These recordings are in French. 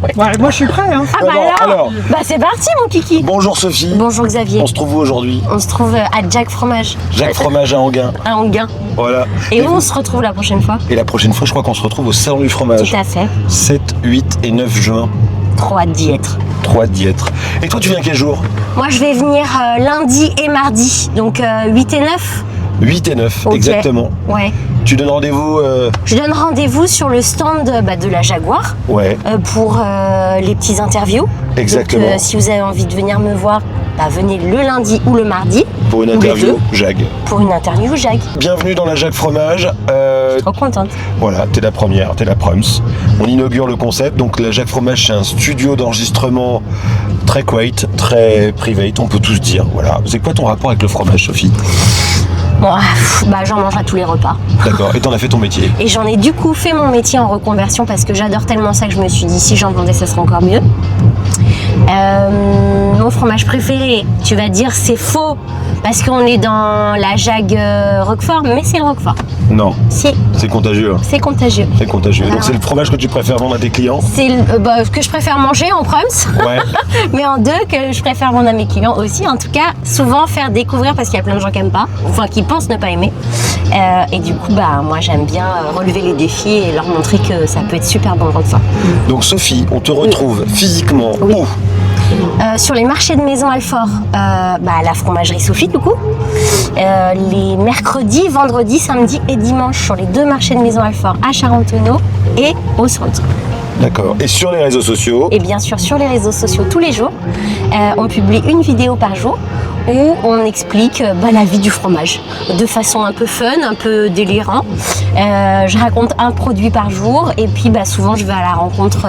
Ouais, moi je suis prêt. Hein. Ah bah alors, bah c'est parti mon kiki. Bonjour Sophie. Bonjour Xavier. On se trouve où aujourd'hui? On se trouve à Jack Fromage. Jack Fromage à Anguin. À Anguin. Voilà. Et où on se retrouve la prochaine fois? Et la prochaine fois, je crois qu'on se retrouve au Salon du Fromage. Tout à fait. 7, 8 et 9 juin. Trop hâte d'y être. 3 d'y être. Et toi, tu viens quel jour? Moi je vais venir lundi et mardi, donc 8 et 9. 8 et 9, Okay. exactement. Ouais. Tu donnes rendez-vous Je donne rendez-vous sur le stand de la Jaguar Ouais, pour les petits interviews. exactement. Donc, si vous avez envie de venir me voir, venez le lundi ou le mardi. Pour une ou les interview, deux. Jag. Pour une interview, Jag. Bienvenue dans la Jack Fromage. Trop contente. Voilà, t'es la première, t'es la proms. On inaugure le concept. Donc la Jack Fromage, c'est un studio d'enregistrement très quiet, très private, on peut tous dire. Voilà. C'est quoi ton rapport avec le fromage, Sophie? Bon, j'en mange à tous les repas. D'accord. Et t'en as fait ton métier? Et j'en ai du coup fait mon métier en reconversion parce que j'adore tellement ça que je me suis dit si j'en vendais ça serait encore mieux. Mon fromage préféré, tu vas dire c'est faux parce qu'on est dans la Jag Roquefort, mais c'est le Roquefort. Non. Si, C'est contagieux. Hein. c'est contagieux. C'est contagieux. Donc Alors, c'est le fromage que tu préfères vendre à tes clients? c'est ce que je préfère manger en proms, Ouais. mais en deux que je préfère vendre à mes clients aussi. En tout cas, souvent faire découvrir parce qu'il y a plein de gens qui n'aiment pas, enfin qui pensent ne pas aimer. Et du coup, moi j'aime bien relever les défis et leur montrer que ça peut être super bon le Roquefort. Donc Sophie, on te retrouve physiquement Oui. où? Sur les marchés de Maison Alfort, à la fromagerie Sophie du coup. Les mercredis, vendredis, samedis et dimanches sur les deux marchés de Maison Alfort à Charentonneau et au centre. D'accord. Et sur les réseaux sociaux? Et bien sûr sur les réseaux sociaux tous les jours. On publie une vidéo par jour où on explique la vie du fromage de façon un peu fun, un peu délirant. Je raconte un produit par jour et puis souvent je vais à la rencontre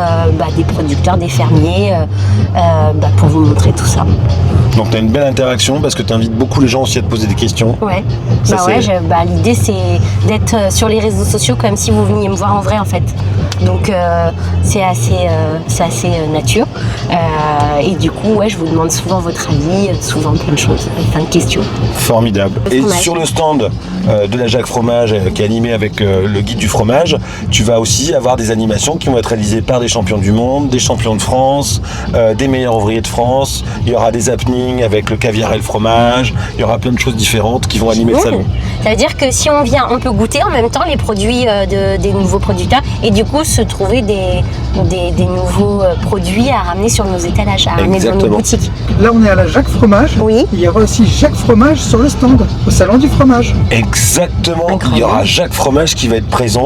des producteurs, des fermiers pour vous montrer tout ça. Donc tu as une belle interaction parce que tu invites beaucoup les gens aussi à te poser des questions. Ouais, Ça, c'est- l'idée c'est d'être sur les réseaux sociaux comme si vous veniez me voir en vrai en fait. Donc c'est assez nature. Et du coup, je vous demande souvent votre avis, souvent plein de choses, plein de questions. Formidable. Le Et fromage. sur le stand de la Jack Fromage qui est animé avec le guide du fromage, tu vas aussi avoir des animations qui vont être réalisées par des champions du monde, des champions de France, des meilleurs ouvriers de France. Il y aura des happenings avec le caviar et le fromage. Il y aura plein de choses différentes qui vont animer le salon. Ça veut dire que si on vient, on peut goûter en même temps les produits des nouveaux producteurs et du coup se trouver des nouveaux produits à ramener sur nos étalages, à ramener dans nos Exactement. boutiques. Là on est à la Jacques Fromage. Oui. Il y aura aussi Jacques Fromage sur le stand, au Salon du Fromage. Exactement. Incroyable. Il y aura Jack Fromage qui va être présent.